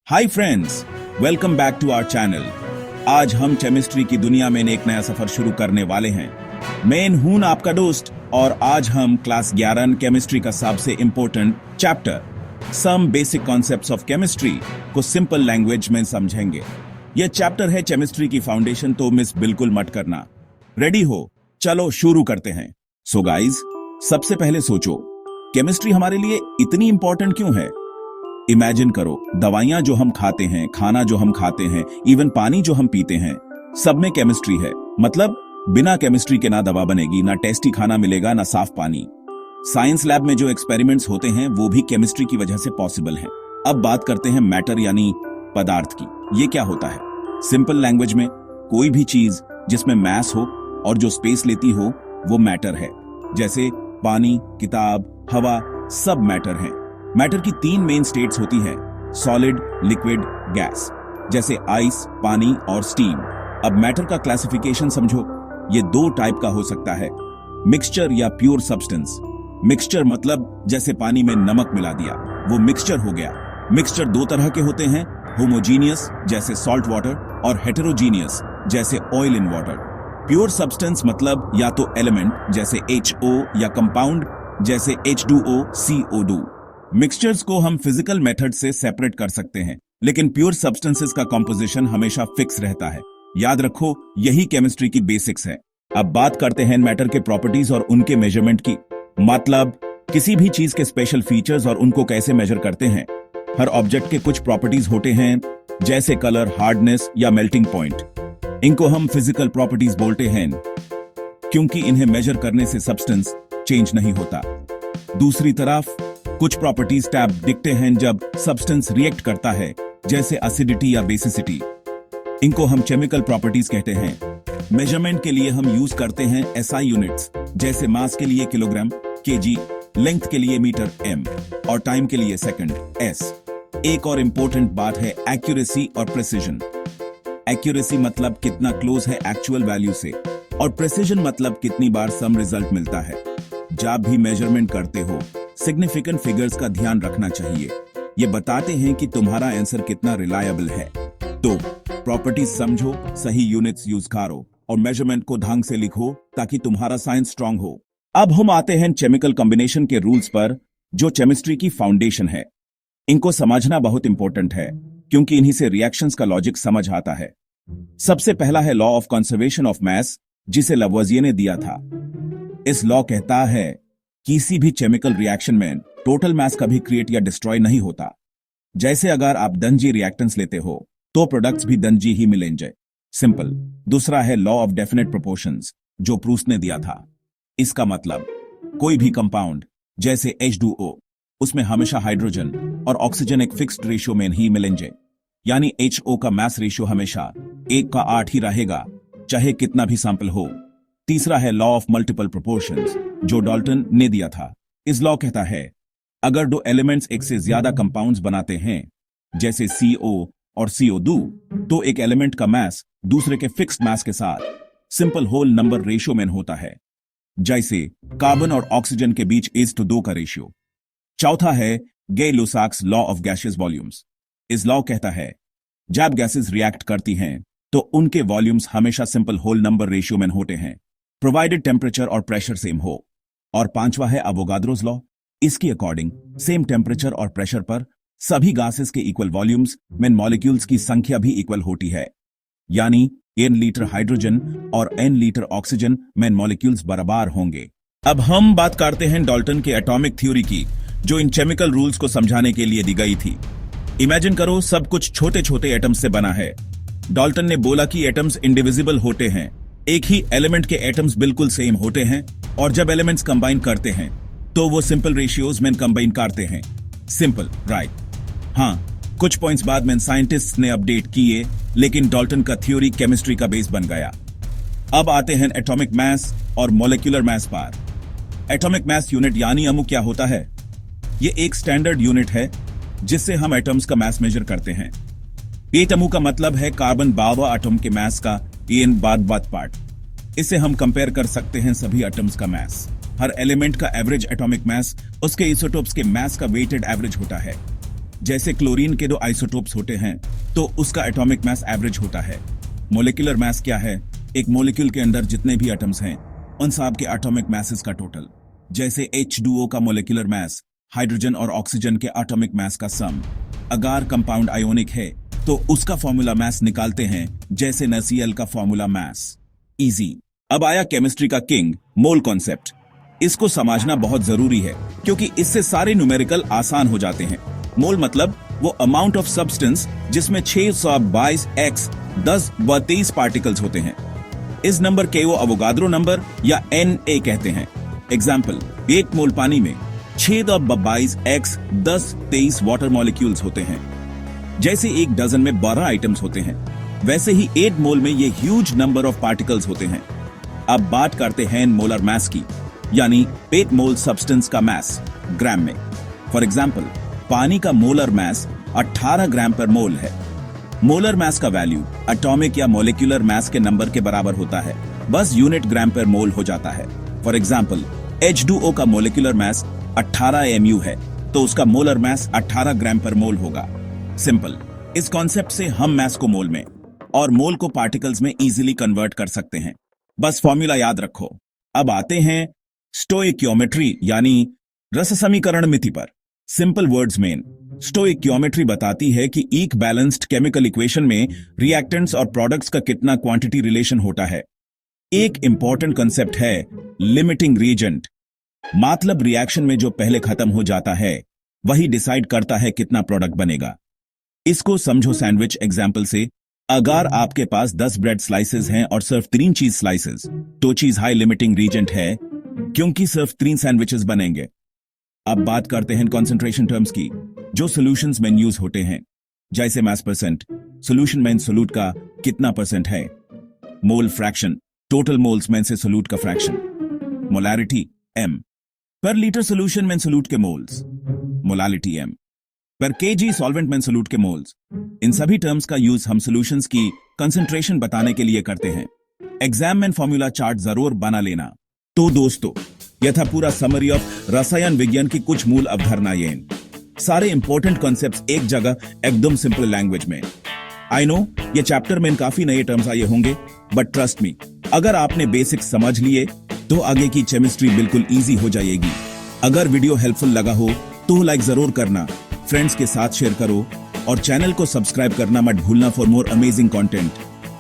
Hi friends, welcome back to our channel. आज हम chemistry की दुनिया में एक नया सफर शुरू करने वाले हैं। मैं हूं आपका दोस्त और आज हम क्लास 11 केमिस्ट्री का सबसे important chapter some basic concepts of chemistry को सिंपल लैंग्वेज में समझेंगे। यह चैप्टर है केमिस्ट्री की फाउंडेशन, तो मिस बिल्कुल मत करना। रेडी हो? चलो शुरू करते हैं। सो गाइज, सबसे पहले सोचो, केमिस्ट्री हमारे लिए इतनी इंपॉर्टेंट क्यों है? इमेजिन करो, दवाइयां जो हम खाते हैं, खाना जो हम खाते हैं, इवन पानी जो हम पीते हैं, सब में केमिस्ट्री है। मतलब बिना केमिस्ट्री के ना दवा बनेगी, ना टेस्टी खाना मिलेगा, ना साफ पानी। साइंस लैब में जो एक्सपेरिमेंट्स होते हैं वो भी केमिस्ट्री की वजह से पॉसिबल है। अब बात करते हैं मैटर यानी पदार्थ की। ये क्या होता है? सिंपल लैंग्वेज में, कोई भी चीज जिसमें मैस हो और जो स्पेस लेती हो वो मैटर है। जैसे पानी, किताब, हवा, सब मैटर है। मैटर की 3 मेन स्टेट्स होती है, सॉलिड, लिक्विड, गैस। जैसे आइस, पानी और स्टीम। अब मैटर का क्लासिफिकेशन समझो। ये 2 टाइप का हो सकता है, मिक्सचर या प्योर सब्सटेंस। मिक्सचर मतलब जैसे पानी में नमक मिला दिया, वो मिक्सचर हो गया। मिक्सचर 2 तरह के होते हैं, होमोजीनियस जैसे सॉल्ट वाटर और हेटेरोजीनियस जैसे oil in water. Pure substance मतलब या तो एलिमेंट जैसे HO या कंपाउंड जैसे H2O, CO2। मिक्सचर्स को हम फिजिकल मेथड से सेपरेट कर सकते हैं, लेकिन प्योर सब्सटेंसेस का कंपोजिशन हमेशा फिक्स रहता है। याद रखो, यही केमिस्ट्री की बेसिक्स है। अब बात करते हैं मैटर के प्रॉपर्टीज और उनके मेजरमेंट की। मतलब किसी भी चीज के स्पेशल फीचर्स और उनको कैसे मेजर करते हैं। हर ऑब्जेक्ट के कुछ प्रॉपर्टीज होते हैं, जैसे कलर, हार्डनेस या मेल्टिंग पॉइंट। इनको हम फिजिकल प्रॉपर्टीज बोलते हैं, क्योंकि इन्हें मेजर करने से सब्सटेंस चेंज नहीं होता। दूसरी तरफ कुछ प्रॉपर्टीज टैब दिखते हैं जब सब्सटेंस रिएक्ट करता है, जैसे एसिडिटी या बेसिसिटी। इनको हम केमिकल प्रॉपर्टीज कहते हैं। मेजरमेंट के लिए हम यूज करते हैं SI यूनिट्स, जैसे मास के लिए किलोग्राम kg, लेंथ के लिए मीटर m और टाइम के लिए सेकंड s। एक और इंपॉर्टेंट बात है एक्यूरेसी और प्रेसिजन। एक्यूरेसी मतलब कितना क्लोज है एक्चुअल वैल्यू से, और प्रेसिजन मतलब कितनी बार सम रिजल्ट मिलता है। जब भी मेजरमेंट करते हो, सिग्निफिकेंट फिगर्स का ध्यान रखना चाहिए। ये बताते हैं कि तुम्हारा आंसर कितना रिलायबल है। तो प्रॉपर्टीज समझो, सही यूनिट्स यूज करो और मेजरमेंट को ढंग से लिखो ताकि तुम्हारा साइंस स्ट्रांग हो। अब हम आते हैं केमिकल कॉम्बिनेशन के रूल्स पर, जो केमिस्ट्री की फाउंडेशन है। इनको समझना बहुत इंपॉर्टेंट है, क्योंकि इन्हीं से रिएक्शंस का लॉजिक समझ आता है। सबसे पहला है law of conservation of mass, जिसे लवोजिये ने दिया था। इस लॉ कहता है किसी भी केमिकल रिएक्शन में टोटल मास कभी क्रिएट या डिस्ट्रॉय नहीं होता। जैसे अगर आप दंजी रिएक्टेंट्स लेते हो तो प्रोडक्ट्स भी दंजी ही मिलेंगे। सिंपल। दूसरा है लॉ ऑफ डेफिनेट प्रोपोर्शंस, जो प्रूस्ट ने दिया था। इसका मतलब कोई भी कंपाउंड जैसे H2O, उसमें हमेशा हाइड्रोजन और ऑक्सीजन एक फिक्स्ड रेशियो में ही मिलेंगे। यानी HO का मास रेशियो हमेशा 1:8 ही रहेगा, चाहे कितना भी सैंपल हो। तीसरा है लॉ ऑफ मल्टीपल प्रोपोर्शंस, जो डाल्टन ने दिया था। इस लॉ कहता है अगर 2 एलिमेंट्स एक से ज्यादा कंपाउंड्स बनाते हैं, जैसे CO और CO2, तो एक एलिमेंट का मास दूसरे के फिक्स्ड मास के साथ सिंपल होल नंबर रेशियो में होता है, जैसे कार्बन और ऑक्सीजन के बीच 1:2 का रेशियो। चौथा है गै-लुसाक्स लॉ ऑफ गैसियस वॉल्यूम्स। इस लॉ कहता है जब गैसेस रिएक्ट करती हैं तो उनके वॉल्यूम्स हमेशा सिंपल होल नंबर रेशियो में होते हैं, प्रोवाइडेड टेम्परेचर और प्रेशर सेम हो। और पांचवा है अवोगाद्रोस लॉ। इसके अकॉर्डिंग सेम टेम्परेचर और प्रेशर पर सभी गैसेस के इक्वल वॉल्यूम्स में मॉलिक्यूल्स की संख्या भी इक्वल होती है। यानी n लीटर हाइड्रोजन और n लीटर ऑक्सीजन में मॉलिक्यूल्स बराबर होंगे। अब हम बात करते हैं डाल्टन के एटॉमिक थ्योरी की, जो इन केमिकल रूल्स को समझाने के लिए दी गई थी। इमेजिन करो, सब कुछ छोटे छोटे एटम्स से बना है। डाल्टन ने बोला कि एटम्स इंडिविजिबल होते हैं, एक ही एलिमेंट के एटम्स बिल्कुल सेम होते हैं, और जब एलिमेंट्स कंबाइन करते हैं तो वो सिंपल रेशियोज में कंबाइन करते हैं। Simple, right? हाँ, कुछ पॉइंट्स बाद में साइंटिस्ट्स ने अपडेट किए, लेकिन डाल्टन का थ्योरी केमिस्ट्री का बेस बन गया। अब आते हैं एटॉमिक मास और मॉलिक्यूलर मास पर। एटॉमिक मास यूनिट यानी अणु क्या होता है? ये एक स्टैंडर्ड यूनिट है जिससे हम एटम्स का मास मेजर करते हैं। एक अणु का मतलब है कार्बन 12 एटम के मास का n बाद पार्ट। इसे हम कंपेयर कर सकते हैं सभी एटम्स का मास। हर एलिमेंट का एवरेज एटॉमिक मास उसके आइसोटोप्स के मास का वेटेड एवरेज होता है। जैसे क्लोरीन के दो आइसोटोप्स होते हैं तो उसका एटॉमिक मास एवरेज होता है। मोलिकुलर मास क्या है? एक मोलिक्यूल के अंदर जितने भी एटम्स हैं उन सब के एटॉमिक मासेस का टोटल। जैसे H2O का मोलिकुलर मास हाइड्रोजन और ऑक्सीजन के एटॉमिक मास का सम। अगर कंपाउंड आयोनिक है तो उसका फॉर्मूला मास निकालते हैं जैसे NaCl का फॉर्मूला मास। इजी। अब आया केमिस्ट्री का किंग, मोल कॉन्सेप्ट। इसको समझना बहुत जरूरी है क्योंकि इससे सारे न्यूमेरिकल आसान हो जाते हैं। मोल मतलब वो अमाउंट ऑफ सब्सटेंस जिसमें 622 10 व 23 पार्टिकल्स होते हैं। इस नंबर के वो अवोगाद्रो नंबर या Na कहते हैं। एग्जाम्पल, 1 मोल पानी में 622 10 23 वाटर मॉलिक्यूल्स होते हैं। जैसे 1 डजन में 12 आइटम्स होते हैं, वैसे ही 8 मोल में ये ह्यूज नंबर ऑफ पार्टिकल्स होते हैं। अब बात करते हैं मोलर मास की, यानी 8 मोल सब्सटेंस का मास ग्राम में। फॉर एग्जाम्पल, पानी का मोलर मास 18 ग्राम पर मोल है। मोलर मास का वैल्यू एटॉमिक या मॉलिक्यूलर मास के नंबर के बराबर होता है, बस यूनिट ग्राम पर मोल हो जाता है। फॉर एग्जाम्पल, H2O का मॉलिक्यूलर मास 18 mu है तो उसका मोलर मास 18 ग्राम पर मोल होगा। सिंपल। इस कॉन्सेप्ट से हम मास को मोल में और मोल को पार्टिकल्स में इजीली कन्वर्ट कर सकते हैं। बस फॉर्मूला याद रखो। अब आते हैं स्टोइकियोमेट्री यानी रस समीकरण मिति पर। सिंपल वर्ड्स में स्टोइकियोमेट्री बताती है कि एक बैलेंस्ड केमिकल इक्वेशन में रिएक्टेंट्स और प्रोडक्ट्स का कितना क्वांटिटी रिलेशन होता है। एक इंपॉर्टेंट कंसेप्ट है लिमिटिंग रीएजेंट, मतलब रिएक्शन में जो पहले खत्म हो जाता है वही डिसाइड करता है कितना प्रोडक्ट बनेगा। इसको समझो सैंडविच एग्जाम्पल से। अगर आपके पास 10 ब्रेड स्लाइसेस हैं और सिर्फ 3 चीज स्लाइसेस, तो चीज हाई लिमिटिंग रीजेंट है क्योंकि सिर्फ 3 सैंडविचेस बनेंगे। अब बात करते हैं कंसंट्रेशन टर्म्स की जो सॉल्यूशंस में यूज होते हैं, जैसे मास परसेंट, सॉल्यूशन में सोल्यूट का कितना परसेंट है। मोल फ्रैक्शन, टोटल मोल्स में से सोल्यूट का फ्रैक्शन। मोलैरिटी m, पर लीटर सॉल्यूशन में सोल्यूट के मोल्स। मोलालिटी m, पर केजी सॉल्वेंट में सोल्यूट के मोल्स। इन सभी टर्म्स का यूज हम सॉल्यूशंस की कंसंट्रेशन बताने के लिए करते हैं। एग्जाम में फॉर्मूला चार्ट जरूर बना लेना। तो दोस्तों, यह था पूरा समरी ऑफ रसायन विज्ञान की कुछ मूल अवधारणाएं। सारे इंपॉर्टेंट कॉन्सेप्ट्स एक जगह एकदम सिंपल लैंग्वेज में। आई नो ये चैप्टर में काफी नए टर्म्स आए होंगे, बट ट्रस्ट मी, अगर आपने बेसिक्स समझ लिए तो आगे की केमिस्ट्री बिल्कुल इजी हो जाएगी। अगर वीडियो हेल्पफुल लगा हो तो लाइक जरूर करना, फ्रेंड्स के साथ शेयर करो और चैनल को सब्सक्राइब करना मत भूलना फॉर मोर अमेजिंग कंटेंट।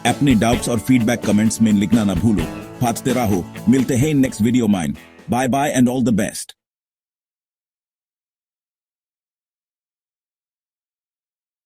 अपने डाउट्स और फीडबैक कमेंट्स में लिखना ना भूलो। भागते रहो, मिलते हैं नेक्स्ट वीडियो में। Bye bye and all the best.